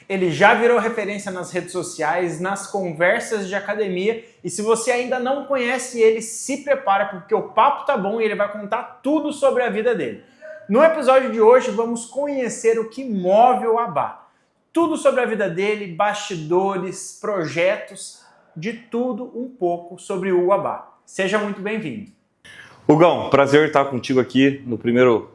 Ele já virou referência nas redes sociais, nas conversas de academia, e se você ainda não conhece ele, se prepara porque o papo tá bom e ele vai contar tudo sobre a vida dele. No episódio de hoje vamos conhecer o que move o Abá. Tudo sobre a vida dele, bastidores, projetos, de tudo um pouco sobre o Abá. Seja muito bem-vindo. Hugão, prazer estar contigo aqui no primeiro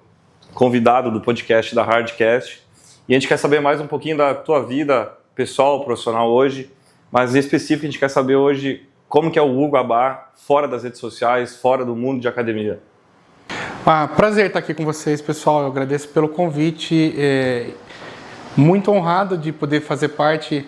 convidado do podcast da Hardcast. E a gente quer saber mais um pouquinho da tua vida pessoal, profissional hoje, mas em específico a gente quer saber hoje como que é o Hugo Abá fora das redes sociais, fora do mundo de academia. Prazer estar aqui com vocês, pessoal. Eu agradeço pelo convite. Muito honrado de poder fazer parte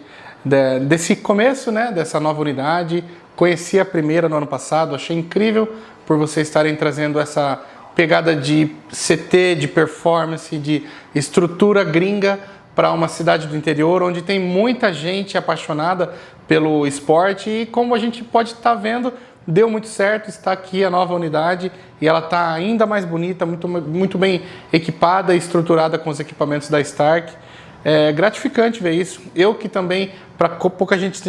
desse começo, né, dessa nova unidade. Conheci a primeira no ano passado, achei incrível por vocês estarem trazendo essa pegada de CT, de performance, de estrutura gringa para uma cidade do interior, onde tem muita gente apaixonada pelo esporte e como a gente pode estar vendo, deu muito certo, está aqui a nova unidade e ela está ainda mais bonita, muito bem equipada e estruturada com os equipamentos da Stark. É gratificante ver isso. Eu que também, para pouca gente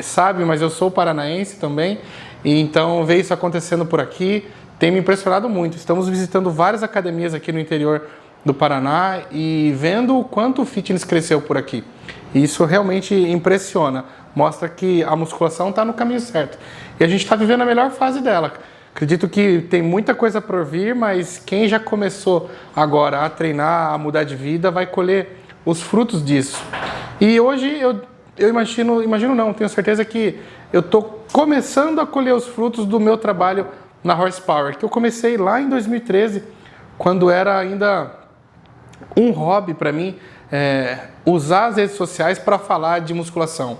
sabe, mas eu sou paranaense também, e então ver isso acontecendo por aqui tem me impressionado muito. Estamos visitando várias academias aqui no interior do Paraná e vendo o quanto o fitness cresceu por aqui. E isso realmente impressiona. Mostra que a musculação está no caminho certo. E a gente está vivendo a melhor fase dela. Acredito que tem muita coisa por vir, mas quem já começou agora a treinar, a mudar de vida, vai colher os frutos disso. E hoje eu imagino não, tenho certeza que eu estou começando a colher os frutos do meu trabalho na Horsepower, que eu comecei lá em 2013, quando era ainda um hobby para mim usar as redes sociais para falar de musculação.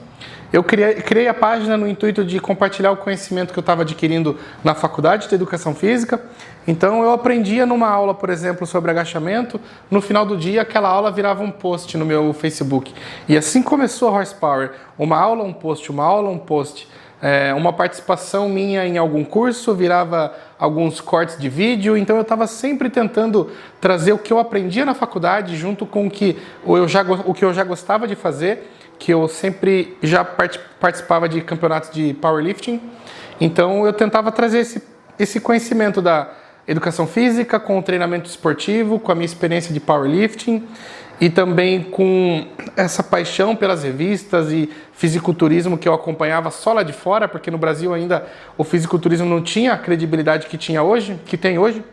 Eu criei a página no intuito de compartilhar o conhecimento que eu estava adquirindo na faculdade de educação física. Então eu aprendia numa aula, por exemplo, sobre agachamento, no final do dia aquela aula virava um post no meu Facebook. E assim começou a Horsepower, uma aula, um post, uma aula, um post. Uma participação minha em algum curso virava alguns cortes de vídeo, então eu estava sempre tentando trazer o que eu aprendia na faculdade junto com o que eu já gostava de fazer, que eu sempre já participava de campeonatos de powerlifting, então eu tentava trazer esse conhecimento da educação física com o treinamento esportivo, com a minha experiência de powerlifting e também com essa paixão pelas revistas e fisiculturismo que eu acompanhava só lá de fora, porque no Brasil ainda o fisiculturismo não tinha a credibilidade que tem hoje.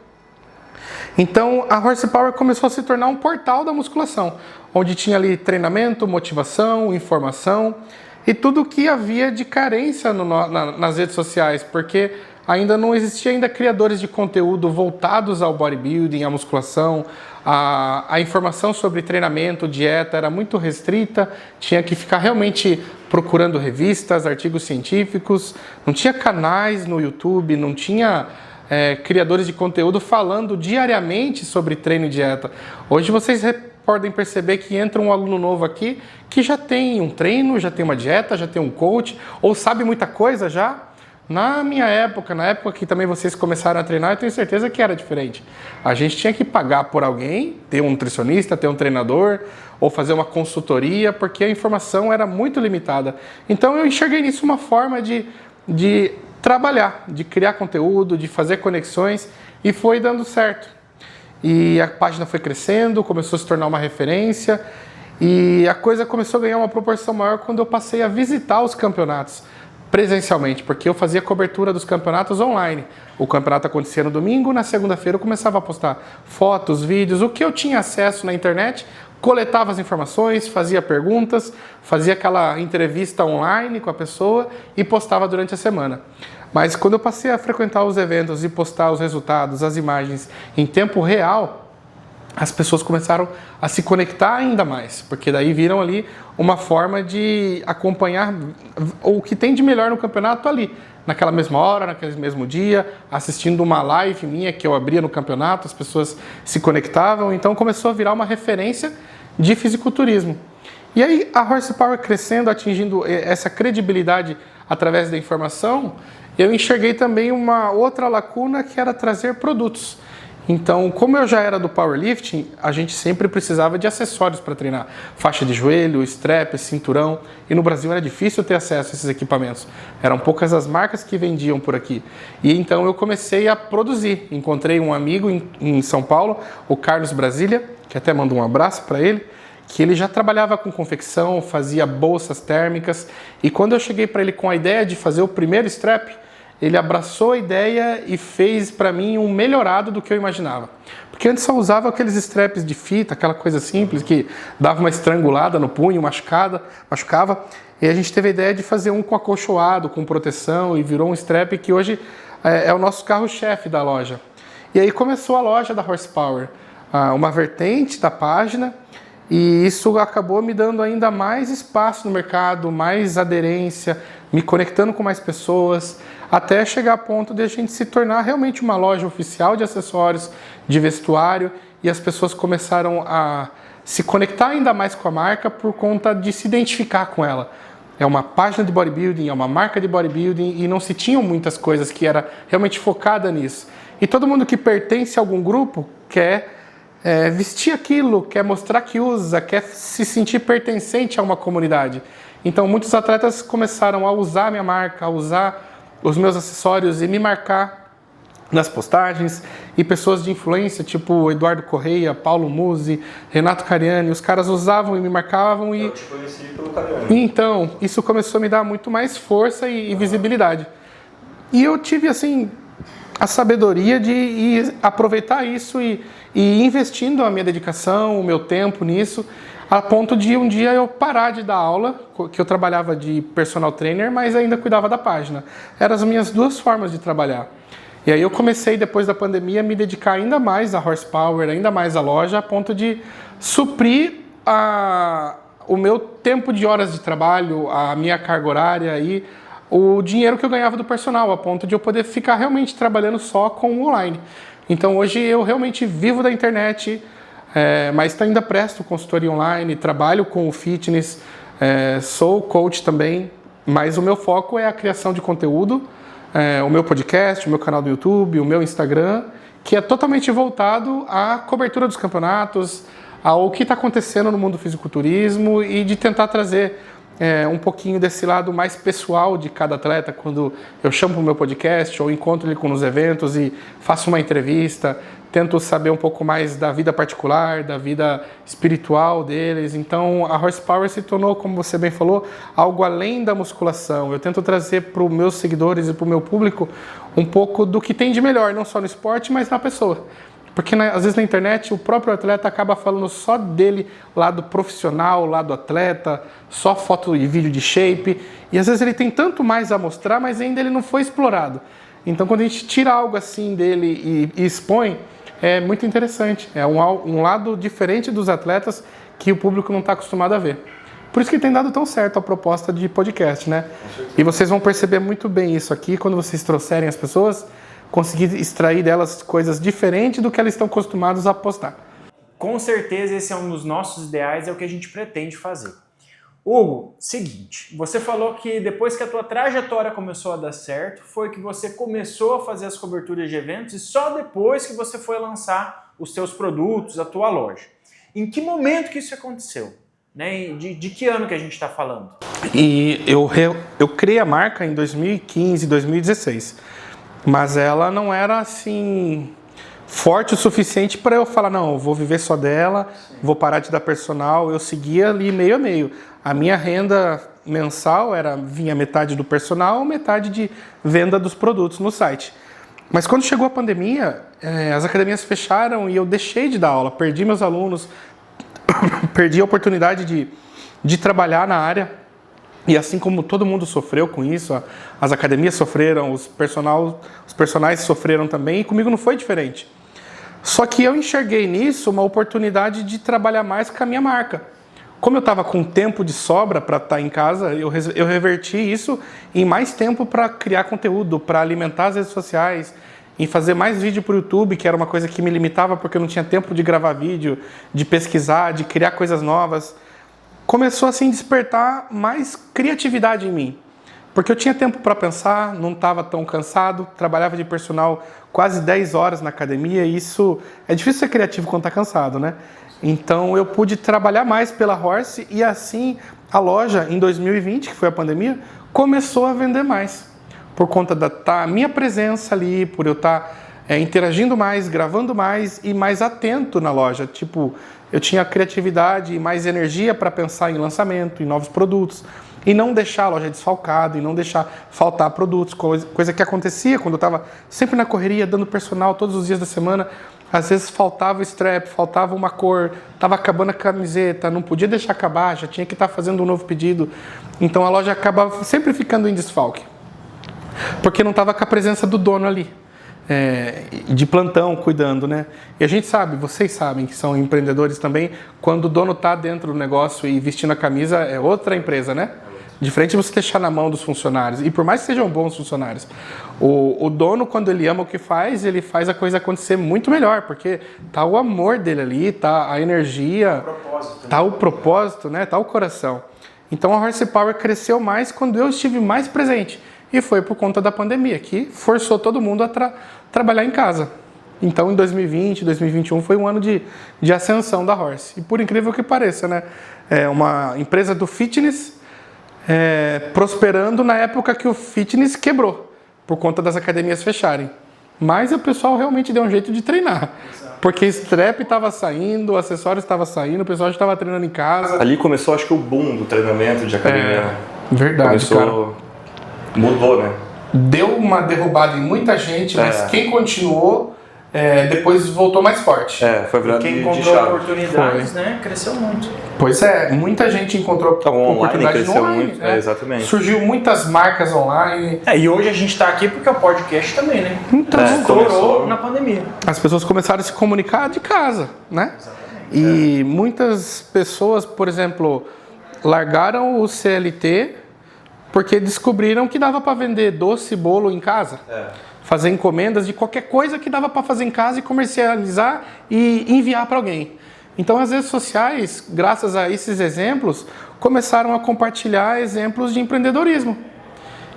Então a Horsepower começou a se tornar um portal da musculação, onde tinha ali treinamento, motivação, informação e tudo o que havia de carência nas redes sociais, porque ainda não existia criadores de conteúdo voltados ao bodybuilding, à musculação. A informação sobre treinamento, dieta era muito restrita, tinha que ficar realmente procurando revistas, artigos científicos, não tinha canais no YouTube, não tinha criadores de conteúdo falando diariamente sobre treino e dieta. Hoje vocês podem perceber que entra um aluno novo aqui que já tem um treino, já tem uma dieta, já tem um coach, ou sabe muita coisa já. Na minha época, na época que também vocês começaram a treinar, eu tenho certeza que era diferente. A gente tinha que pagar por alguém, ter um nutricionista, ter um treinador, ou fazer uma consultoria, porque a informação era muito limitada. Então eu enxerguei nisso uma forma de trabalhar, de criar conteúdo, de fazer conexões, e foi dando certo. E a página foi crescendo, começou a se tornar uma referência, e a coisa começou a ganhar uma proporção maior quando eu passei a visitar os campeonatos presencialmente, porque eu fazia cobertura dos campeonatos online. O campeonato acontecia no domingo, na segunda-feira eu começava a postar fotos, vídeos, o que eu tinha acesso na internet, coletava as informações, fazia perguntas, fazia aquela entrevista online com a pessoa e postava durante a semana. Mas quando eu passei a frequentar os eventos e postar os resultados, as imagens em tempo real, as pessoas começaram a se conectar ainda mais, porque daí viram ali uma forma de acompanhar o que tem de melhor no campeonato ali, naquela mesma hora, naquele mesmo dia, assistindo uma live minha que eu abria no campeonato, as pessoas se conectavam, então começou a virar uma referência de fisiculturismo. E aí a Horsepower crescendo, atingindo essa credibilidade através da informação, eu enxerguei também uma outra lacuna que era trazer produtos. Então, como eu já era do powerlifting, a gente sempre precisava de acessórios para treinar. Faixa de joelho, strap, cinturão. E no Brasil era difícil ter acesso a esses equipamentos. Eram poucas as marcas que vendiam por aqui. E então eu comecei a produzir. Encontrei um amigo em São Paulo, o Carlos Brasília, que até mando um abraço para ele, que ele já trabalhava com confecção, fazia bolsas térmicas. E quando eu cheguei para ele com a ideia de fazer o primeiro strap, ele abraçou a ideia e fez para mim um melhorado do que eu imaginava. Porque antes só usava aqueles straps de fita, aquela coisa simples que dava uma estrangulada no punho, machucava. E a gente teve a ideia de fazer um com acolchoado, com proteção, e virou um strap que hoje é o nosso carro-chefe da loja. E aí começou a loja da Horsepower, uma vertente da página, e isso acabou me dando ainda mais espaço no mercado, mais aderência, me conectando com mais pessoas, até chegar a ponto de a gente se tornar realmente uma loja oficial de acessórios, de vestuário, e as pessoas começaram a se conectar ainda mais com a marca por conta de se identificar com ela. É uma página de bodybuilding, é uma marca de bodybuilding, e não se tinham muitas coisas que era realmente focada nisso. E todo mundo que pertence a algum grupo quer vestir aquilo, quer mostrar que usa, quer se sentir pertencente a uma comunidade. Então muitos atletas começaram a usar a minha marca, a usar os meus acessórios e me marcar nas postagens, e pessoas de influência, tipo Eduardo Correia, Paulo Musi, Renato Cariani, os caras usavam e me marcavam. Eu te conheci pelo Cariani. Então, isso começou a me dar muito mais força e visibilidade. E eu tive, assim, a sabedoria de aproveitar isso e investindo a minha dedicação, o meu tempo nisso, a ponto de um dia eu parar de dar aula, que eu trabalhava de personal trainer, mas ainda cuidava da página. Eram as minhas duas formas de trabalhar. E aí eu comecei, depois da pandemia, a me dedicar ainda mais à Horsepower, ainda mais à loja, a ponto de suprir o meu tempo de horas de trabalho, a minha carga horária e o dinheiro que eu ganhava do personal, a ponto de eu poder ficar realmente trabalhando só com o online. Então hoje eu realmente vivo da internet, mas ainda presto consultoria online, trabalho com o fitness, sou coach também, mas o meu foco é a criação de conteúdo, o meu podcast, o meu canal do YouTube, o meu Instagram, que é totalmente voltado à cobertura dos campeonatos, ao que está acontecendo no mundo do fisiculturismo e de tentar trazer um pouquinho desse lado mais pessoal de cada atleta, quando eu chamo para o meu podcast ou encontro ele nos eventos e faço uma entrevista, tento saber um pouco mais da vida particular, da vida espiritual deles. Então a Horsepower se tornou, como você bem falou, algo além da musculação. Eu tento trazer para os meus seguidores e para o meu público um pouco do que tem de melhor, não só no esporte, mas na pessoa. Porque às vezes na internet o próprio atleta acaba falando só dele, lado profissional, lado atleta, só foto e vídeo de shape, e às vezes ele tem tanto mais a mostrar, mas ainda ele não foi explorado. Então quando a gente tira algo assim dele e expõe, é muito interessante. É um lado diferente dos atletas que o público não está acostumado a ver. Por isso que tem dado tão certo a proposta de podcast, né? E vocês vão perceber muito bem isso aqui quando vocês trouxerem as pessoas, conseguir extrair delas coisas diferentes do que elas estão acostumadas a postar. Com certeza esse é um dos nossos ideais, é o que a gente pretende fazer. Hugo, seguinte, você falou que depois que a tua trajetória começou a dar certo, foi que você começou a fazer as coberturas de eventos e só depois que você foi lançar os teus produtos, a tua loja. Em que momento que isso aconteceu? Né? De que ano que a gente está falando? E eu criei a marca em 2015, 2016. Mas ela não era assim forte o suficiente para eu falar, não, eu vou viver só dela, vou parar de dar personal. Eu seguia ali meio a meio. A minha renda mensal vinha metade do personal, metade de venda dos produtos no site. Mas quando chegou a pandemia, as academias fecharam e eu deixei de dar aula, perdi meus alunos, perdi a oportunidade de trabalhar na área. E assim como todo mundo sofreu com isso, as academias sofreram, os personagens sofreram também, e comigo não foi diferente. Só que eu enxerguei nisso uma oportunidade de trabalhar mais com a minha marca. Como eu estava com tempo de sobra para estar em casa, eu reverti isso em mais tempo para criar conteúdo, para alimentar as redes sociais, em fazer mais vídeo para o YouTube, que era uma coisa que me limitava porque eu não tinha tempo de gravar vídeo, de pesquisar, de criar coisas novas. Começou assim a despertar mais criatividade em mim. Porque eu tinha tempo para pensar, não estava tão cansado, trabalhava de personal quase 10 horas na academia, e isso é difícil ser criativo quando está cansado, né? Então eu pude trabalhar mais pela Horse, e assim a loja, em 2020, que foi a pandemia, começou a vender mais. Por conta da minha presença ali, por eu estar interagindo mais, gravando mais e mais atento na loja. Tipo, eu tinha criatividade e mais energia para pensar em lançamento, em novos produtos, e não deixar a loja desfalcada, e não deixar faltar produtos, coisa que acontecia quando eu estava sempre na correria, dando personal todos os dias da semana. Às vezes faltava o strap, faltava uma cor, estava acabando a camiseta, não podia deixar acabar, já tinha que estar fazendo um novo pedido. Então a loja acabava sempre ficando em desfalque, porque não estava com a presença do dono ali, de plantão, cuidando, né? E a gente sabe, vocês sabem que são empreendedores também, quando o dono está dentro do negócio e vestindo a camisa, é outra empresa, né? Diferente de você deixar na mão dos funcionários. E por mais que sejam bons funcionários, o dono, quando ele ama o que faz, ele faz a coisa acontecer muito melhor, porque tá o amor dele ali, tá a energia, tá o propósito, né? Tá o coração. Então a Horsepower cresceu mais quando eu estive mais presente. E foi por conta da pandemia, que forçou todo mundo a trabalhar em casa. Então em 2020, 2021 foi um ano de ascensão da Horse. E por incrível que pareça, né? É uma empresa do fitness prosperando na época que o fitness quebrou, por conta das academias fecharem. Mas o pessoal realmente deu um jeito de treinar. Exato. Porque strap estava saindo, acessórios estava saindo, o pessoal já estava treinando em casa. Ali começou, acho que o boom do treinamento de academia. Verdade, começou, cara. Mudou, né? Deu uma derrubada em muita gente, mas quem continuou, depois voltou mais forte. Foi verdade. Quem encontrou oportunidades, né, cresceu muito. Pois muita gente encontrou oportunidade cresceu no online. Muito, exatamente. Surgiu muitas marcas online. E hoje a gente está aqui porque o podcast também, né? Então, estourou na pandemia. As pessoas começaram a se comunicar de casa, né? Exatamente. E muitas pessoas, por exemplo, largaram o CLT porque descobriram que dava para vender doce e bolo em casa. Fazer encomendas de qualquer coisa que dava para fazer em casa e comercializar e enviar para alguém. Então as redes sociais, graças a esses exemplos, começaram a compartilhar exemplos de empreendedorismo.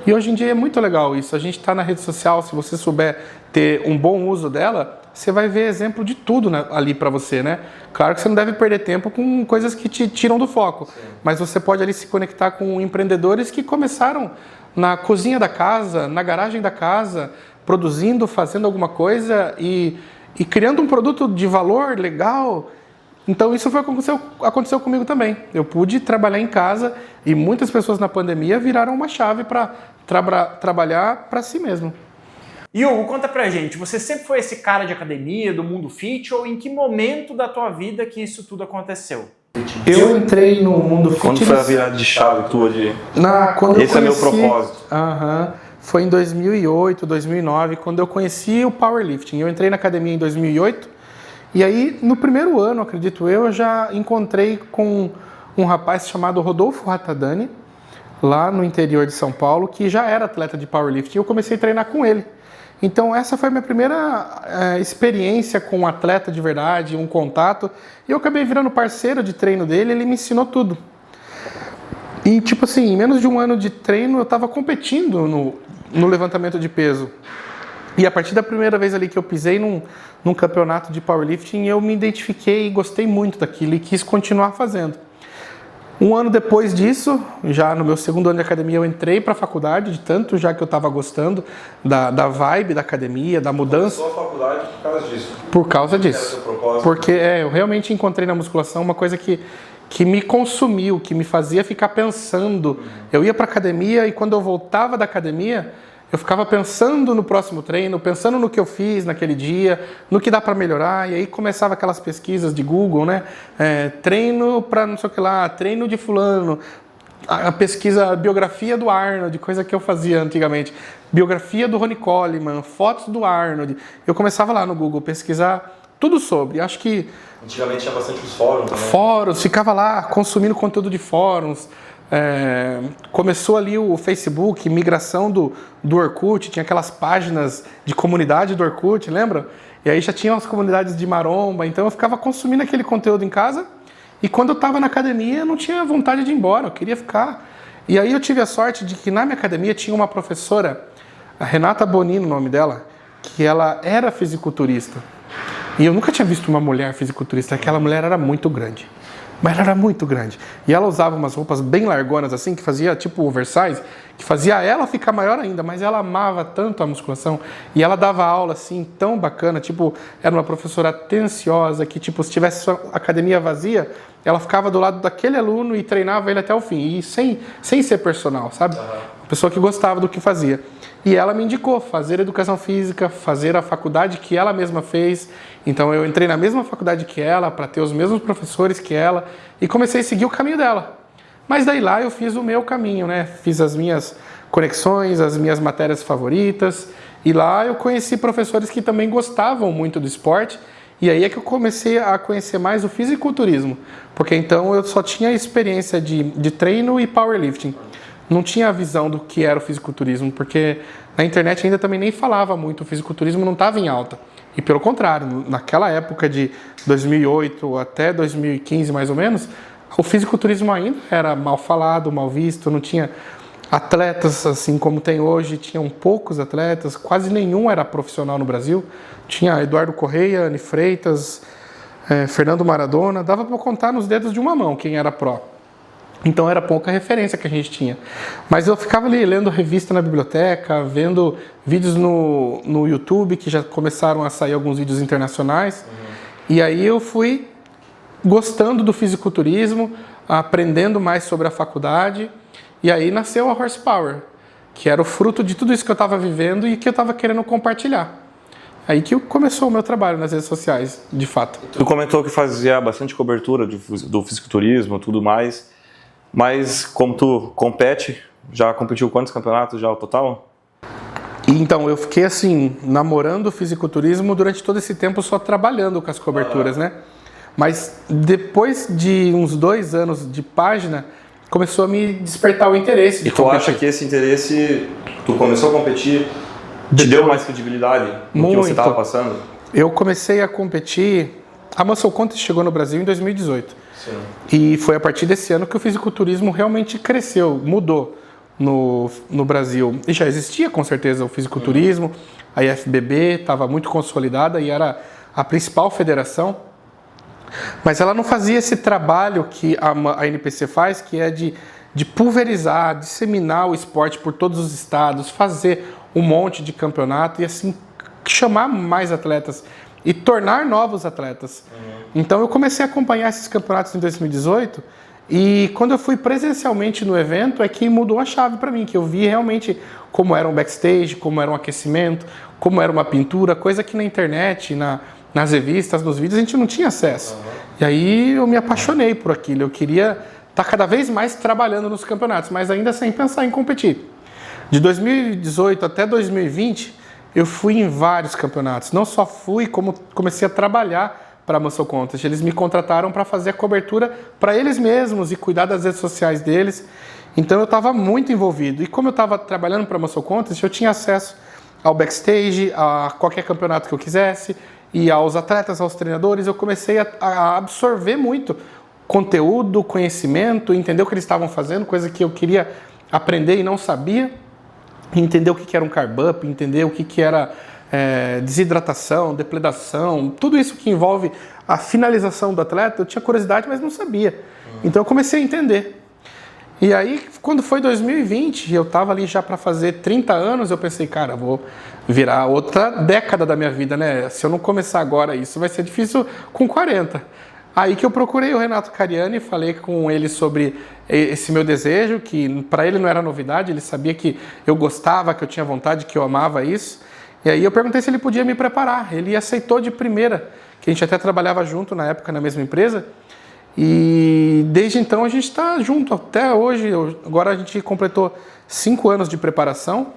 E hoje em dia é muito legal isso. A gente está na rede social, se você souber ter um bom uso dela, você vai ver exemplo de tudo ali para você, né? Claro que você não deve perder tempo com coisas que te tiram do foco. Sim. Mas você pode ali se conectar com empreendedores que começaram na cozinha da casa, na garagem da casa, produzindo, fazendo alguma coisa e criando um produto de valor legal. Então isso foi o que aconteceu comigo também. Eu pude trabalhar em casa e muitas pessoas na pandemia viraram uma chave para trabalhar para si mesmo. E Hugo, conta pra gente, você sempre foi esse cara de academia, do mundo fit, ou em que momento da tua vida que isso tudo aconteceu? Eu entrei no mundo fitness... Quando foi a virada de chave tua de... Quando esse é meu propósito. Foi em 2008, 2009, quando eu conheci o powerlifting. Eu entrei na academia em 2008, e aí no primeiro ano, acredito eu já encontrei com um rapaz chamado Rodolfo Ratadani, lá no interior de São Paulo, que já era atleta de powerlifting, e eu comecei a treinar com ele. Então essa foi a minha primeira experiência com um atleta de verdade, um contato, e eu acabei virando parceiro de treino dele, ele me ensinou tudo. E tipo assim, em menos de um ano de treino eu estava competindo no levantamento de peso. E a partir da primeira vez ali que eu pisei num campeonato de powerlifting, eu me identifiquei e gostei muito daquilo e quis continuar fazendo. Um ano depois disso, já no meu segundo ano de academia, eu entrei para a faculdade, de tanto já que eu estava gostando da vibe da academia, da mudança. Começou a faculdade por causa disso? Por causa disso. Era o seu propósito? Porque eu realmente encontrei na musculação uma coisa que me consumiu, que me fazia ficar pensando. Eu ia para a academia e quando eu voltava da academia, eu ficava pensando no próximo treino, pensando no que eu fiz naquele dia, no que dá para melhorar, e aí começava aquelas pesquisas de Google, né? Treino para não sei o que lá, treino de fulano, a pesquisa, a biografia do Arnold, coisa que eu fazia antigamente, biografia do Ronnie Coleman, fotos do Arnold. Eu começava lá no Google pesquisar tudo sobre, acho que... Antigamente tinha bastante os fóruns também. Fóruns, ficava lá consumindo conteúdo de fóruns. Começou ali o Facebook, migração do Orkut, tinha aquelas páginas de comunidade do Orkut, lembra? E aí já tinha as comunidades de maromba, então eu ficava consumindo aquele conteúdo em casa e quando eu estava na academia eu não tinha vontade de ir embora, eu queria ficar. E aí eu tive a sorte de que na minha academia tinha uma professora, a Renata Bonino, o nome dela, que ela era fisiculturista. E eu nunca tinha visto uma mulher fisiculturista, aquela mulher era muito grande. Mas ela era muito grande. E ela usava umas roupas bem largonas assim, que fazia tipo oversize, que fazia ela ficar maior ainda, mas ela amava tanto a musculação. E ela dava aula assim, tão bacana, tipo, era uma professora atenciosa, que tipo, se tivesse sua academia vazia, ela ficava do lado daquele aluno e treinava ele até o fim. E sem ser personal, sabe? Uma pessoa que gostava do que fazia. E ela me indicou fazer educação física, fazer a faculdade que ela mesma fez. Então eu entrei na mesma faculdade que ela, para ter os mesmos professores que ela, e comecei a seguir o caminho dela. Mas daí lá eu fiz o meu caminho, né? Fiz as minhas conexões, as minhas matérias favoritas, e lá eu conheci professores que também gostavam muito do esporte, e aí é que eu comecei a conhecer mais o fisiculturismo, porque então eu só tinha experiência de treino e powerlifting. Não tinha a visão do que era o fisiculturismo, porque na internet ainda também nem falava muito, o fisiculturismo não estava em alta. E pelo contrário, naquela época de 2008 até 2015 mais ou menos, o fisiculturismo ainda era mal falado, mal visto, não tinha atletas assim como tem hoje, tinham poucos atletas, quase nenhum era profissional no Brasil. Tinha Eduardo Correia, Anny Freitas, Fernando Maradona, dava para contar nos dedos de uma mão quem era pró. Então era pouca referência que a gente tinha. Mas eu ficava ali lendo revista na biblioteca, vendo vídeos no YouTube, que já começaram a sair alguns vídeos internacionais. E aí eu fui gostando do fisiculturismo, aprendendo mais sobre a faculdade. E aí nasceu a Horsepower, que era o fruto de tudo isso que eu estava vivendo e que eu estava querendo compartilhar. Aí que começou o meu trabalho nas redes sociais, de fato. Tu comentou que fazia bastante cobertura do fisiculturismo e tudo mais. Mas como tu compete, já competiu quantos campeonatos já o total? Então, eu fiquei assim, namorando o fisiculturismo durante todo esse tempo só trabalhando com as coberturas, né? Mas depois de uns 2 anos de página, começou a me despertar o interesse. E tu acha que esse interesse, tu começou a competir, te deu mais credibilidade no que você estava passando? Eu comecei a competir, a Muscle Contest chegou no Brasil em 2018. Sim. E foi a partir desse ano que o fisiculturismo realmente cresceu, mudou no Brasil. E já existia com certeza o fisiculturismo, a IFBB estava muito consolidada e era a principal federação, mas ela não fazia esse trabalho que a NPC faz, que é de pulverizar, disseminar o esporte por todos os estados, fazer um monte de campeonato e assim chamar mais atletas e tornar novos atletas. Então eu comecei a acompanhar esses campeonatos em 2018 e quando eu fui presencialmente no evento é que mudou a chave para mim, que eu vi realmente como era um backstage, como era um aquecimento, como era uma pintura, coisa que na internet, nas revistas, nos vídeos a gente não tinha acesso. E aí eu me apaixonei por aquilo, eu queria estar cada vez mais trabalhando nos campeonatos, mas ainda sem pensar em competir. De 2018 até 2020 eu fui em vários campeonatos, não só fui, como comecei a trabalhar para a Muscle Contest. Eles me contrataram para fazer a cobertura para eles mesmos e cuidar das redes sociais deles. Então eu estava muito envolvido. E como eu estava trabalhando para a Muscle Contest, eu tinha acesso ao backstage, a qualquer campeonato que eu quisesse, e aos atletas, aos treinadores. Eu comecei a absorver muito conteúdo, conhecimento, entender o que eles estavam fazendo, coisa que eu queria aprender e não sabia. Entender o que era um carb up, entender o que era desidratação, depredação, tudo isso que envolve a finalização do atleta, eu tinha curiosidade, mas não sabia. Então eu comecei a entender. E aí, quando foi 2020, eu estava ali já para fazer 30 anos, eu pensei, cara, vou virar outra década da minha vida, né? Se eu não começar agora isso, vai ser difícil com 40. Aí que eu procurei o Renato Cariani, falei com ele sobre esse meu desejo, que para ele não era novidade, ele sabia que eu gostava, que eu tinha vontade, que eu amava isso. E aí eu perguntei se ele podia me preparar. Ele aceitou de primeira, que a gente até trabalhava junto na época na mesma empresa. E desde então a gente está junto até hoje. Agora a gente completou 5 anos de preparação.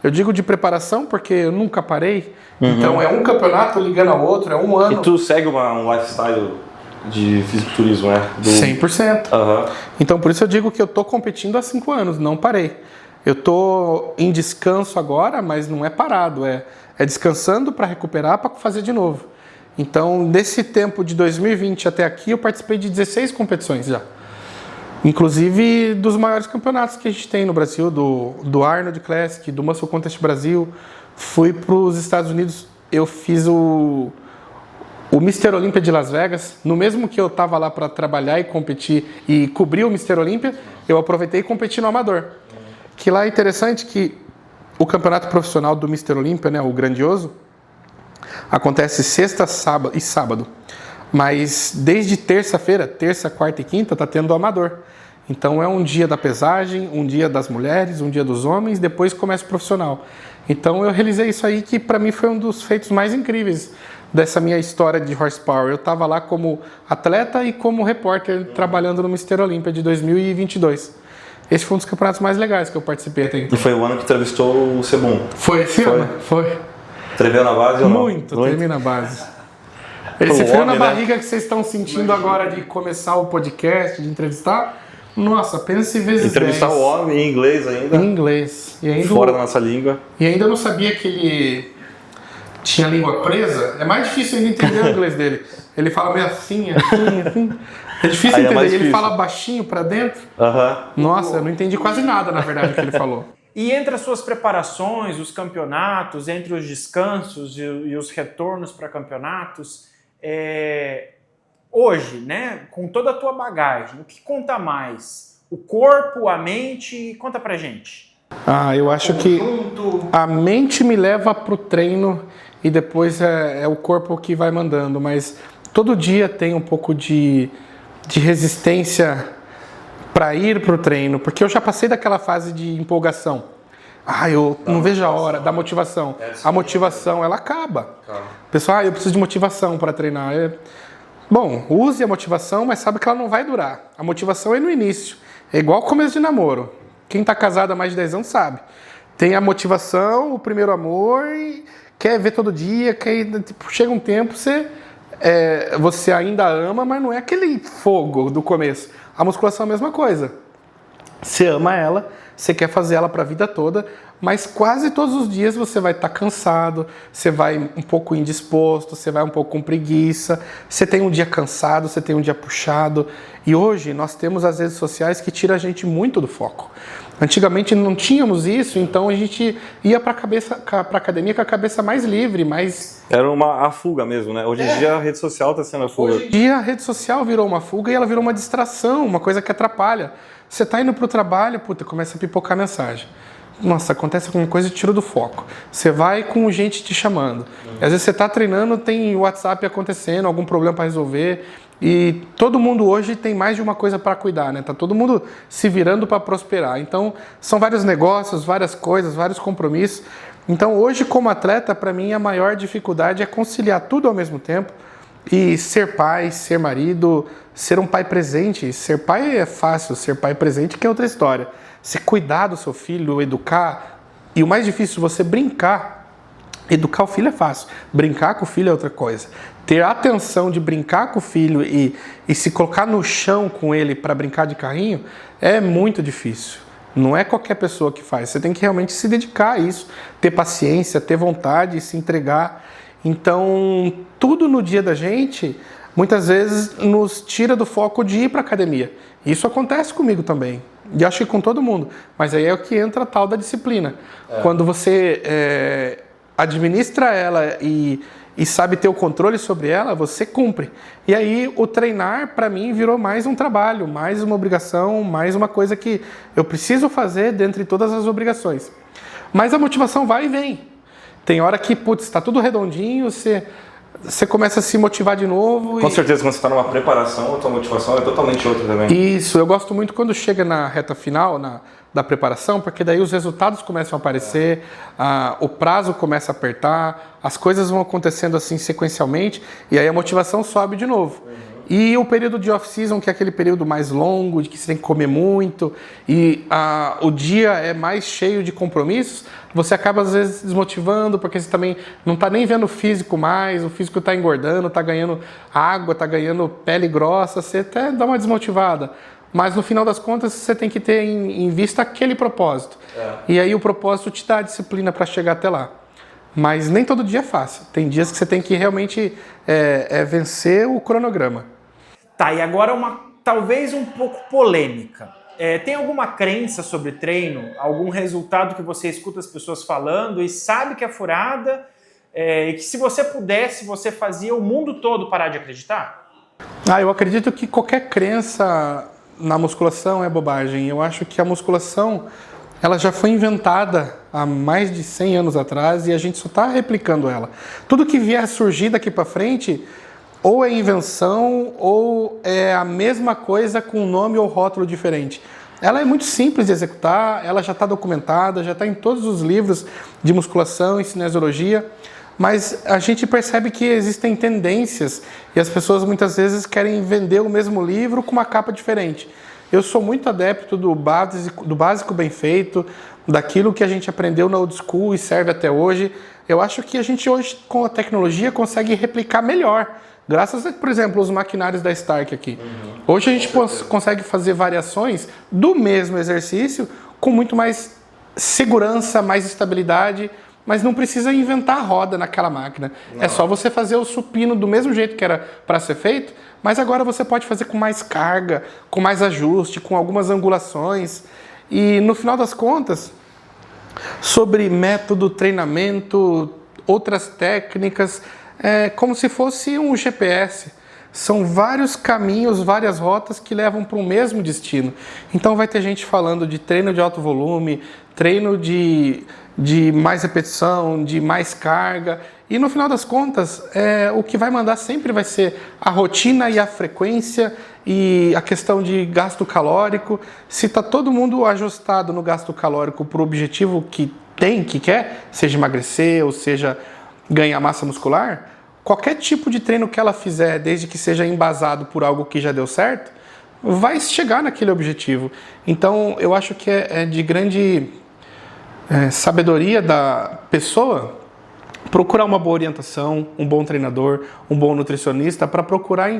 Eu digo de preparação porque eu nunca parei. Então é um campeonato ligando ao outro, é um ano. E tu segue um lifestyle de fisiculturismo, né? 100%. Então por isso eu digo que eu estou competindo há 5 anos, não parei. Eu estou em descanso agora, mas não é parado, é descansando para recuperar, para fazer de novo. Então, nesse tempo de 2020 até aqui, eu participei de 16 competições já. Inclusive dos maiores campeonatos que a gente tem no Brasil, do Arnold Classic, do Muscle Contest Brasil. Fui para os Estados Unidos, eu fiz o Mr. Olympia de Las Vegas. No mesmo que eu estava lá para trabalhar e competir e cobrir o Mr. Olympia, eu aproveitei e competi no amador. Que lá é interessante que o campeonato profissional do Mr. Olympia, né, o grandioso, acontece sexta, sábado e sábado. Mas desde terça-feira, terça, quarta e quinta, tá tendo o amador. Então é um dia da pesagem, um dia das mulheres, um dia dos homens, depois começa o profissional. Então eu realizei isso aí, que para mim foi um dos feitos mais incríveis dessa minha história de horsepower. Eu estava lá como atleta e como repórter trabalhando no Mr. Olympia de 2022. Esse foi um dos campeonatos mais legais que eu participei até então. E foi o ano que entrevistou o Sebum. Foi esse ano? Foi. Tremeu na base ou não? Muito, tremei na base. Esse frio na barriga, né, que vocês estão sentindo agora de começar o podcast, de entrevistar, nossa, pense vezes 10. Entrevistar o homem em inglês ainda. Em inglês. E ainda fora da nossa língua. E ainda não sabia que ele tinha a língua presa. É mais difícil ainda entender o inglês dele. Ele fala meio assim. É difícil aí entender. É ele fala baixinho pra dentro. Nossa, eu não entendi quase nada, na verdade, o que ele falou. E entre as suas preparações, os campeonatos, entre os descansos e os retornos para campeonatos, hoje, né, com toda a tua bagagem, o que conta mais? O corpo, a mente? Conta pra gente. Eu acho que a mente me leva pro treino e depois é o corpo que vai mandando, mas todo dia tem um pouco de resistência para ir pro treino, porque eu já passei daquela fase de empolgação. Eu não vejo a hora da motivação. A motivação, ela acaba. Pessoal, eu preciso de motivação para treinar. Bom, use a motivação, mas sabe que ela não vai durar. A motivação é no início. É igual começo de namoro. Quem tá casado há mais de 10 anos sabe. Tem a motivação, o primeiro amor, e quer ver todo dia, chega um tempo, você ainda ama, mas não é aquele fogo do começo. A musculação é a mesma coisa. Você ama ela, você quer fazer ela para a vida toda, mas quase todos os dias você vai estar cansado, você vai um pouco indisposto, você vai um pouco com preguiça, você tem um dia cansado, você tem um dia puxado. E hoje nós temos as redes sociais que tiram a gente muito do foco. Antigamente não tínhamos isso, então a gente ia para a academia com a cabeça mais livre, mais... Era a fuga mesmo, né? Hoje em dia a rede social está sendo a fuga. Hoje em dia a rede social virou uma fuga e ela virou uma distração, uma coisa que atrapalha. Você tá indo pro trabalho, começa a pipocar mensagem. Nossa, acontece alguma coisa e tira do foco. Você vai com gente te chamando. Às vezes você tá treinando, tem WhatsApp acontecendo, algum problema para resolver. E todo mundo hoje tem mais de uma coisa para cuidar, né? Tá todo mundo se virando para prosperar. Então, são vários negócios, várias coisas, vários compromissos. Então, hoje, como atleta, para mim, a maior dificuldade é conciliar tudo ao mesmo tempo. E ser pai, ser marido, ser um pai presente. Ser pai é fácil, ser pai presente que é outra história. Você cuidar do seu filho, educar. E o mais difícil, você brincar. Educar o filho é fácil, brincar com o filho é outra coisa. Ter a atenção de brincar com o filho e se colocar no chão com ele para brincar de carrinho é muito difícil. Não é qualquer pessoa que faz. Você tem que realmente se dedicar a isso, ter paciência, ter vontade, se entregar. Então, tudo no dia da gente, muitas vezes, nos tira do foco de ir para a academia. Isso acontece comigo também. E acho que com todo mundo. Mas aí é o que entra a tal da disciplina. Quando você administra ela e sabe ter o controle sobre ela, você cumpre. E aí o treinar, para mim, virou mais um trabalho, mais uma obrigação, mais uma coisa que eu preciso fazer dentre todas as obrigações. Mas a motivação vai e vem. Tem hora que, está tudo redondinho, você começa a se motivar de novo. Com certeza, quando você está numa preparação, a tua motivação é totalmente outra também. Isso, eu gosto muito quando chega na reta final da preparação, porque daí os resultados começam a aparecer, o prazo começa a apertar, as coisas vão acontecendo assim sequencialmente, e aí a motivação sobe de novo. E o período de off-season, que é aquele período mais longo, de que você tem que comer muito, e o dia é mais cheio de compromissos, você acaba às vezes desmotivando, porque você também não está nem vendo o físico mais, o físico está engordando, está ganhando água, está ganhando pele grossa, você até dá uma desmotivada. Mas no final das contas você tem que ter em vista aquele propósito. E aí o propósito te dá a disciplina para chegar até lá. Mas nem todo dia é fácil. Tem dias que você tem que realmente vencer o cronograma. Tá, e agora uma talvez um pouco polêmica. Tem alguma crença sobre treino? Algum resultado que você escuta as pessoas falando e sabe que é furada? E que se você pudesse, você fazia o mundo todo parar de acreditar? Eu acredito que qualquer crença na musculação é bobagem. Eu acho que a musculação ela já foi inventada há mais de 100 anos atrás e a gente só está replicando ela. Tudo que vier a surgir daqui para frente ou é invenção ou é a mesma coisa com nome ou rótulo diferente. Ela é muito simples de executar, ela já está documentada, já está em todos os livros de musculação e cinesiologia, mas a gente percebe que existem tendências e as pessoas muitas vezes querem vender o mesmo livro com uma capa diferente. Eu sou muito adepto do básico bem feito, daquilo que a gente aprendeu na old school e serve até hoje. Eu acho que a gente hoje, com a tecnologia, consegue replicar melhor. Graças a, por exemplo, os maquinários da Stark aqui. Hoje a gente consegue fazer variações do mesmo exercício com muito mais segurança, mais estabilidade, mas não precisa inventar a roda naquela máquina. Não. É só você fazer o supino do mesmo jeito que era para ser feito, mas agora você pode fazer com mais carga, com mais ajuste, com algumas angulações. E no final das contas, sobre método, treinamento, outras técnicas, é como se fosse um GPS. São vários caminhos, várias rotas que levam para o mesmo destino. Então vai ter gente falando de treino de alto volume, treino de mais repetição, de mais carga. E no final das contas, o que vai mandar sempre vai ser a rotina e a frequência e a questão de gasto calórico. Se está todo mundo ajustado no gasto calórico para o objetivo que quer, seja emagrecer ou seja ganhar massa muscular, qualquer tipo de treino que ela fizer, desde que seja embasado por algo que já deu certo, vai chegar naquele objetivo. Então, eu acho que é de grande sabedoria da pessoa procurar uma boa orientação, um bom treinador, um bom nutricionista, para procurar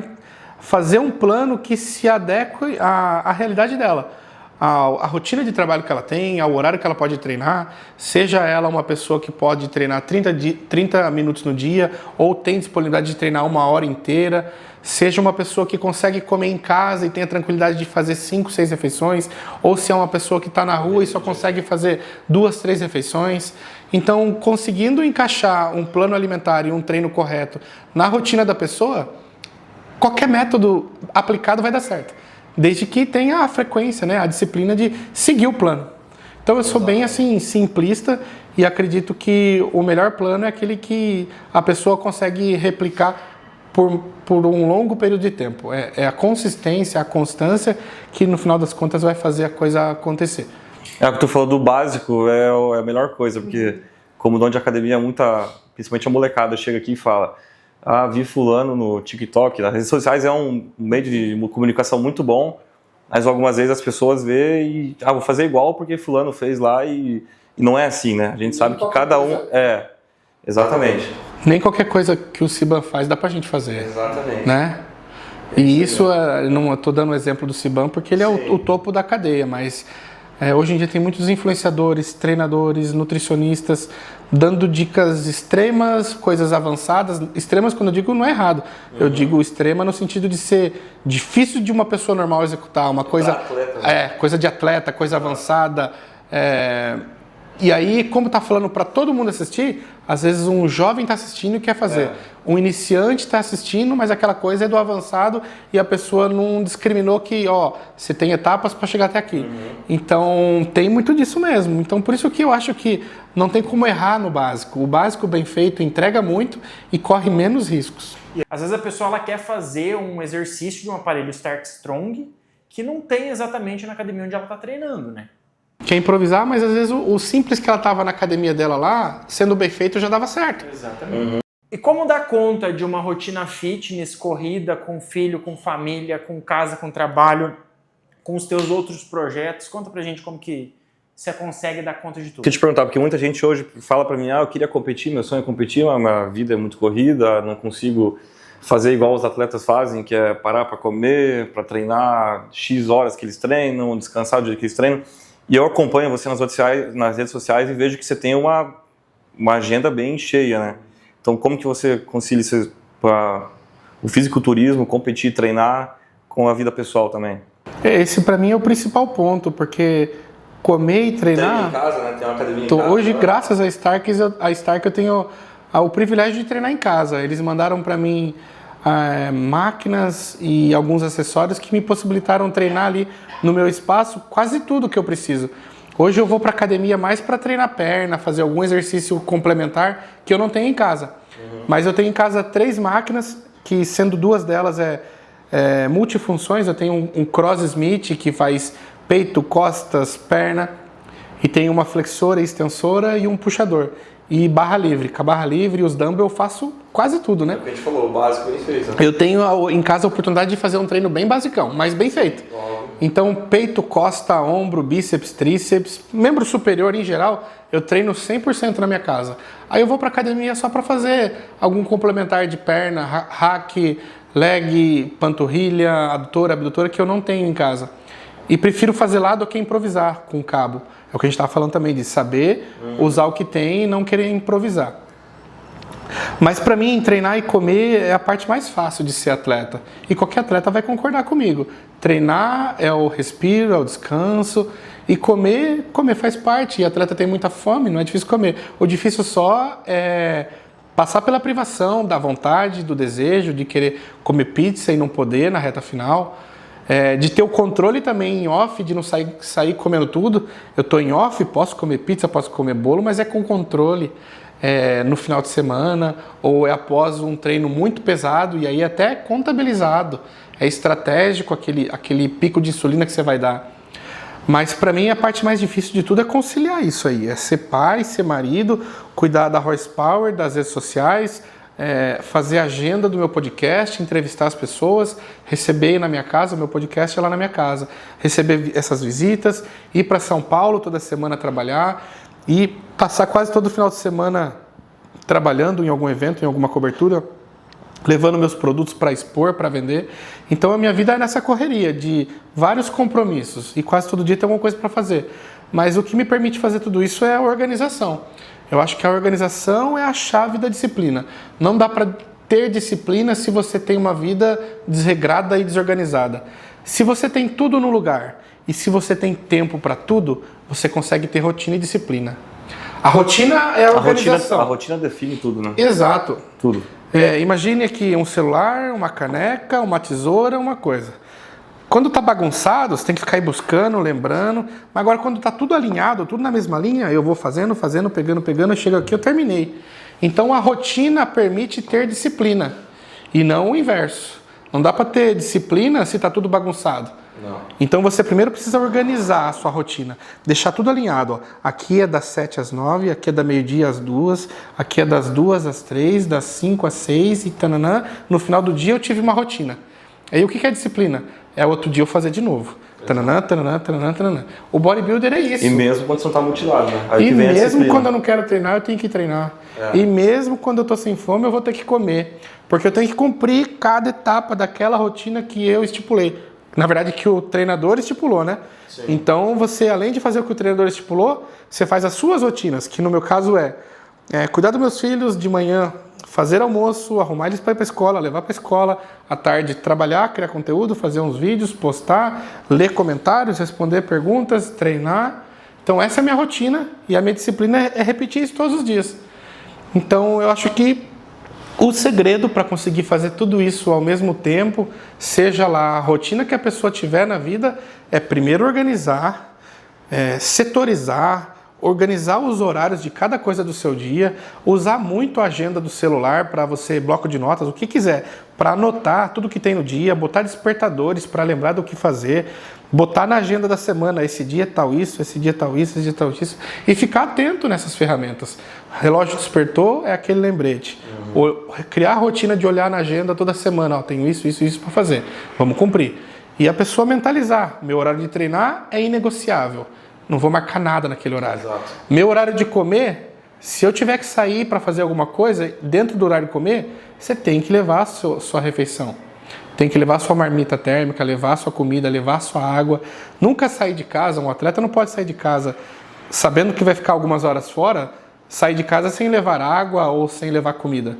fazer um plano que se adeque à realidade dela. A rotina de trabalho que ela tem, ao horário que ela pode treinar, seja ela uma pessoa que pode treinar 30 minutos no dia ou tem disponibilidade de treinar 1 hora inteira, seja uma pessoa que consegue comer em casa e tem a tranquilidade de fazer 5, 6 refeições, ou se é uma pessoa que está na rua e só consegue fazer 2, 3 refeições. Então, conseguindo encaixar um plano alimentar e um treino correto na rotina da pessoa, qualquer método aplicado vai dar certo. Desde que tenha a frequência, né, a disciplina de seguir o plano. Então eu sou bem assim simplista e acredito que o melhor plano é aquele que a pessoa consegue replicar por um longo período de tempo. É a consistência, a constância que no final das contas vai fazer a coisa acontecer. O que tu falou do básico é a melhor coisa, porque como dono de academia, principalmente a molecada chega aqui e fala: vi fulano no TikTok. As redes sociais é um meio de comunicação muito bom, mas algumas vezes as pessoas veem e vou fazer igual porque fulano fez lá e não é assim, né? A gente sabe que cada um... exatamente. Nem qualquer coisa que o Siban faz dá pra gente fazer. Exatamente. Né? E isso, não estou dando o exemplo do Siban porque ele é o topo da cadeia, mas hoje em dia tem muitos influenciadores, treinadores, nutricionistas dando dicas extremas, coisas avançadas. Extremas, quando eu digo, não é errado. Eu digo extrema no sentido de ser difícil de uma pessoa normal executar, uma coisa, coisa de atleta, coisa avançada. E aí, como está falando para todo mundo assistir, às vezes um jovem está assistindo e quer fazer. Um iniciante está assistindo, mas aquela coisa é do avançado e a pessoa não discriminou que, você tem etapas para chegar até aqui. Então, tem muito disso mesmo. Então, por isso que eu acho que não tem como errar no básico. O básico bem feito entrega muito e corre menos riscos. Às vezes a pessoa ela quer fazer um exercício de um aparelho Stark Strong que não tem exatamente na academia onde ela está treinando, né? Quer improvisar, mas às vezes o simples que ela estava na academia dela lá, sendo bem feito, já dava certo. Exatamente. E como dar conta de uma rotina fitness, corrida, com filho, com família, com casa, com trabalho, com os teus outros projetos? Conta pra gente como que você consegue dar conta de tudo. Queria te perguntar, porque muita gente hoje fala pra mim, eu queria competir, meu sonho é competir, mas minha vida é muito corrida, não consigo fazer igual os atletas fazem, que é parar pra comer, pra treinar X horas que eles treinam, descansar do dia que eles treinam. E eu acompanho você nas redes sociais e vejo que você tem uma agenda bem cheia, né? Então, como que você concilia o fisiculturismo, competir, treinar, com a vida pessoal também? Esse para mim é o principal ponto, porque comer e treinar... Tem em casa, né? Tem uma academia em casa. Hoje, graças a Stark eu tenho o privilégio de treinar em casa. Eles mandaram para mim máquinas e alguns acessórios que me possibilitaram treinar ali no meu espaço quase tudo que eu preciso. Hoje eu vou para academia mais para treinar perna, fazer algum exercício complementar que eu não tenho em casa. Mas eu tenho em casa 3 máquinas, que sendo 2 delas multifunções. Eu tenho um Cross Smith que faz peito, costas, perna, e tem uma flexora, extensora e um puxador. E barra livre. Com a barra livre e os dumbbell eu faço quase tudo, né? É o que a gente falou, o básico bem feito. Né? Eu tenho em casa a oportunidade de fazer um treino bem basicão, mas bem feito. Então, peito, costa, ombro, bíceps, tríceps, membro superior em geral, eu treino 100% na minha casa. Aí eu vou para academia só para fazer algum complementar de perna, hack, leg, panturrilha, adutora, abdutora, que eu não tenho em casa. E prefiro fazer lá do que improvisar com cabo. É o que a gente estava falando também, de saber usar o que tem e não querer improvisar. Mas para mim, treinar e comer é a parte mais fácil de ser atleta. E qualquer atleta vai concordar comigo. Treinar é o respiro, é o descanso. E comer faz parte. E atleta tem muita fome, não é difícil comer. O difícil só é passar pela privação da vontade, do desejo, de querer comer pizza e não poder na reta final. De ter o controle também em off, de não sair comendo tudo. Eu estou em off, posso comer pizza, posso comer bolo, mas é com controle. No final de semana, ou é após um treino muito pesado, e aí até contabilizado. É estratégico aquele pico de insulina que você vai dar. Mas para mim a parte mais difícil de tudo é conciliar isso aí. É ser pai, ser marido, cuidar da horsepower, das redes sociais, fazer a agenda do meu podcast, entrevistar as pessoas, receber na minha casa, o meu podcast é lá na minha casa, receber essas visitas, ir para São Paulo toda semana trabalhar e passar quase todo final de semana trabalhando em algum evento, em alguma cobertura, levando meus produtos para expor, para vender. Então a minha vida é nessa correria de vários compromissos e quase todo dia tem alguma coisa para fazer. Mas o que me permite fazer tudo isso é a organização. Eu acho que a organização é a chave da disciplina. Não dá para ter disciplina se você tem uma vida desregrada e desorganizada. Se você tem tudo no lugar e se você tem tempo para tudo, você consegue ter rotina e disciplina. A rotina é a organização. A rotina define tudo, né? Exato. Tudo. Imagine aqui um celular, uma caneca, uma tesoura, uma coisa. Quando tá bagunçado, você tem que ficar aí buscando, lembrando. Mas agora quando tá tudo alinhado, tudo na mesma linha, eu vou fazendo, pegando, chego aqui, eu terminei. Então a rotina permite ter disciplina e não o inverso. Não dá para ter disciplina se tá tudo bagunçado. Não. Então você primeiro precisa organizar a sua rotina, deixar tudo alinhado. Ó. Aqui é das 7 às 9, aqui é da meio-dia às 2, aqui é das 2 às 3, das 5 às 6 e tananã. No final do dia eu tive uma rotina. Aí o que é disciplina? É outro dia eu fazer de novo. Tananã, tananã, tananã, tananã. O bodybuilder é isso. E mesmo quando você não está mutilado, né? Aí e que vem mesmo quando eu não quero treinar, eu tenho que treinar. E mesmo quando eu estou sem fome, eu vou ter que comer. Porque eu tenho que cumprir cada etapa daquela rotina que eu estipulei. Na verdade, que o treinador estipulou, né? Sim. Então, você, além de fazer o que o treinador estipulou, você faz as suas rotinas, que no meu caso é cuidar dos meus filhos de manhã, fazer almoço, arrumar eles para ir para a escola, levar para a escola, à tarde trabalhar, criar conteúdo, fazer uns vídeos, postar, ler comentários, responder perguntas, treinar. Então, essa é a minha rotina e a minha disciplina é repetir isso todos os dias. Então, eu acho que o segredo para conseguir fazer tudo isso ao mesmo tempo, seja lá a rotina que a pessoa tiver na vida, é primeiro organizar, setorizar, organizar os horários de cada coisa do seu dia, usar muito a agenda do celular para você, bloco de notas, o que quiser, para anotar tudo que tem no dia, botar despertadores para lembrar do que fazer, botar na agenda da semana, esse dia tal isso, esse dia tal isso, esse dia tal isso, e ficar atento nessas ferramentas. Relógio despertou, é aquele lembrete. Criar a rotina de olhar na agenda toda semana, tenho isso para fazer, vamos cumprir. E a pessoa mentalizar, meu horário de treinar é inegociável, não vou marcar nada naquele horário. Exato. Meu horário de comer, se eu tiver que sair para fazer alguma coisa, dentro do horário de comer, você tem que levar a sua refeição. Tem que levar a sua marmita térmica, levar a sua comida, levar a sua água. Nunca sair de casa, um atleta não pode sair de casa sabendo que vai ficar algumas horas fora, sair de casa sem levar água ou sem levar comida.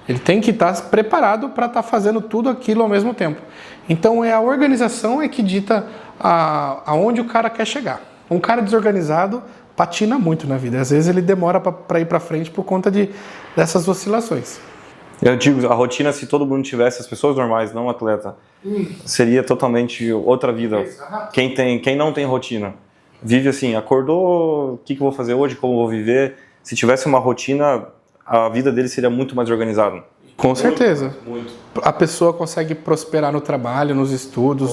Ele tem que estar preparado para estar fazendo tudo aquilo ao mesmo tempo. Então a organização que dita aonde o cara quer chegar. Um cara desorganizado patina muito na vida. Às vezes ele demora para ir para frente por conta dessas oscilações. Eu digo, a rotina, se todo mundo tivesse, as pessoas normais, não atleta, seria totalmente outra vida. Quem não tem rotina, vive assim, acordou, o que eu vou fazer hoje, como eu vou viver. Se tivesse uma rotina, a vida dele seria muito mais organizada. Com certeza. Muito. A pessoa consegue prosperar no trabalho, nos estudos,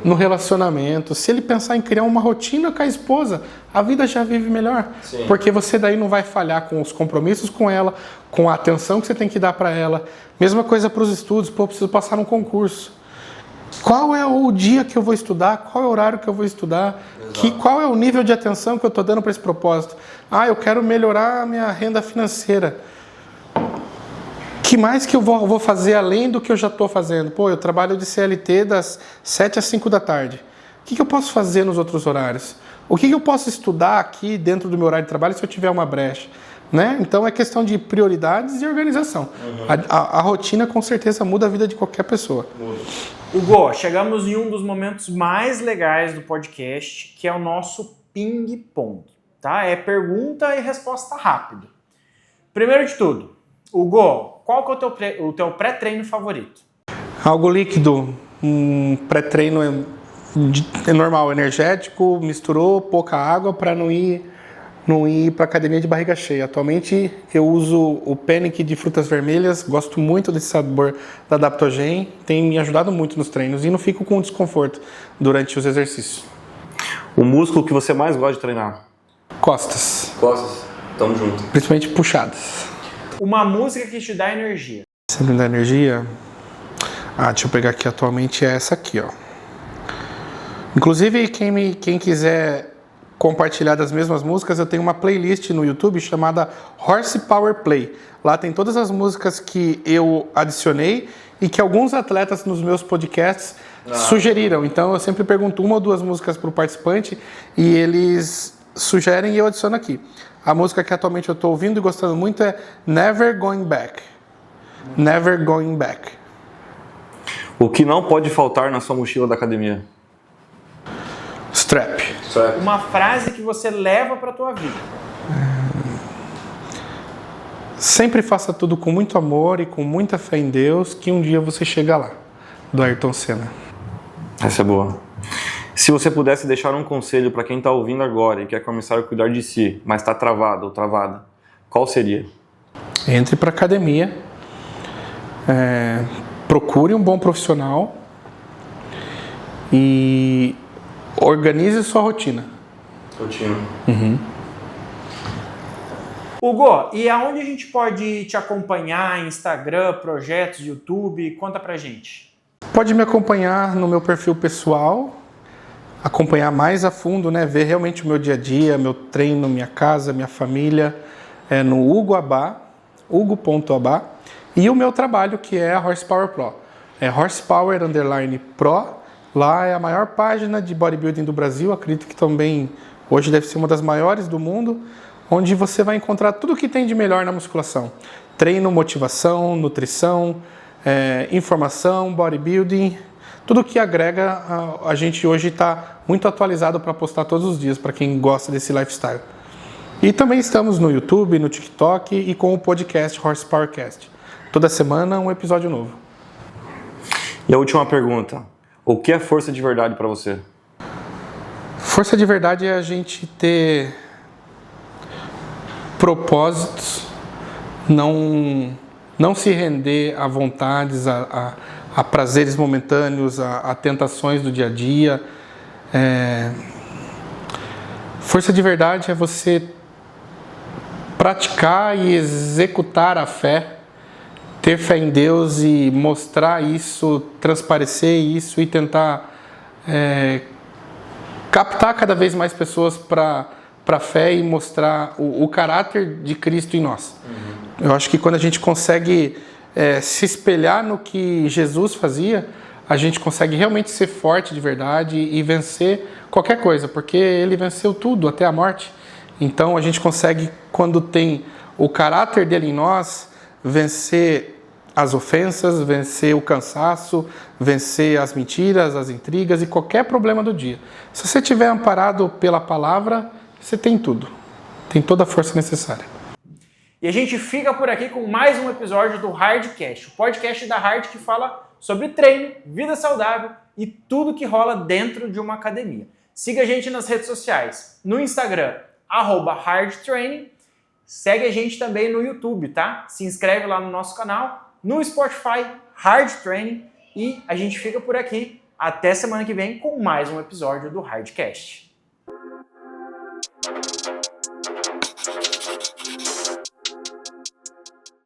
no relacionamento. Se ele pensar em criar uma rotina com a esposa, a vida já vive melhor. Sim. Porque você daí não vai falhar com os compromissos com ela, com a atenção que você tem que dar para ela. Mesma coisa para os estudos. Pô, eu preciso passar num concurso. Qual é o dia que eu vou estudar? Qual é o horário que eu vou estudar? Qual é o nível de atenção que eu estou dando para esse propósito? Eu quero melhorar a minha renda financeira. Que mais que eu vou fazer além do que eu já estou fazendo? Pô, eu trabalho de CLT das 7 às 5 da tarde. O que eu posso fazer nos outros horários? O que eu posso estudar aqui dentro do meu horário de trabalho se eu tiver uma brecha? Né? Então é questão de prioridades e organização. A rotina com certeza muda a vida de qualquer pessoa. Hugo, chegamos em um dos momentos mais legais do podcast, que é o nosso ping-pong. Tá? É pergunta e resposta rápida. Primeiro de tudo, Hugo, qual que é o teu pré-treino favorito? Algo líquido, um pré-treino normal, energético, misturou pouca água para não ir para academia de barriga cheia. Atualmente eu uso o Panic de frutas vermelhas, gosto muito desse sabor da Adaptogen, tem me ajudado muito nos treinos e não fico com desconforto durante os exercícios. O músculo que você mais gosta de treinar? Costas. Costas. Tamo junto. Principalmente puxadas. Uma música que te dá energia. Sempre dá energia? Deixa eu pegar aqui atualmente, é essa aqui, ó. Inclusive, quem quiser compartilhar das mesmas músicas, eu tenho uma playlist no YouTube chamada Horsepower Play. Lá tem todas as músicas que eu adicionei e que alguns atletas nos meus podcasts sugeriram. Então eu sempre pergunto uma ou duas músicas para o participante e eles sugerem e eu adiciono aqui. A música que atualmente eu estou ouvindo e gostando muito é Never Going Back. Never Going Back. O que não pode faltar na sua mochila da academia? Strap. Uma frase que você leva para a tua vida. Sempre faça tudo com muito amor e com muita fé em Deus, que um dia você chega lá. Do Ayrton Senna. Essa é boa. Se você pudesse deixar um conselho para quem está ouvindo agora e quer começar a cuidar de si, mas está travado ou travada, qual seria? Entre para academia, procure um bom profissional e organize sua rotina. Rotina. Hugo, e aonde a gente pode te acompanhar? Instagram, projetos, YouTube? Conta pra gente. Pode me acompanhar no meu perfil pessoal, acompanhar mais a fundo, né? Ver realmente o meu dia a dia, meu treino, minha casa, minha família, no hugo.abá, e o meu trabalho, que é a Horsepower Pro. É Horsepower_Pro. Lá é a maior página de bodybuilding do Brasil, acredito que também hoje deve ser uma das maiores do mundo, onde você vai encontrar tudo o que tem de melhor na musculação. Treino, motivação, nutrição, informação, bodybuilding, tudo que agrega. A gente hoje está muito atualizado para postar todos os dias, para quem gosta desse lifestyle. E também estamos no YouTube, no TikTok e com o podcast Horsepowercast. Toda semana um episódio novo. E a última pergunta. O que é força de verdade para você? Força de verdade é a gente ter propósitos, não se render a vontades, a prazeres momentâneos, a tentações do dia a dia. Força de verdade é você praticar e executar a fé, ter fé em Deus e mostrar isso, transparecer isso e tentar captar cada vez mais pessoas para a fé e mostrar o caráter de Cristo em nós. Eu acho que quando a gente consegue se espelhar no que Jesus fazia, a gente consegue realmente ser forte de verdade e vencer qualquer coisa, porque ele venceu tudo, até a morte. Então a gente consegue, quando tem o caráter dele em nós, vencer as ofensas, vencer o cansaço, vencer as mentiras, as intrigas e qualquer problema do dia. Se você estiver amparado pela palavra, você tem tudo. Tem toda a força necessária. E a gente fica por aqui com mais um episódio do Hardcast, o podcast da Hard que fala sobre treino, vida saudável e tudo que rola dentro de uma academia. Siga a gente nas redes sociais, no Instagram, @hardtraining. Segue a gente também no YouTube, tá? Se inscreve lá no nosso canal, no Spotify, Hard Training. E a gente fica por aqui. Até semana que vem com mais um episódio do Hardcast.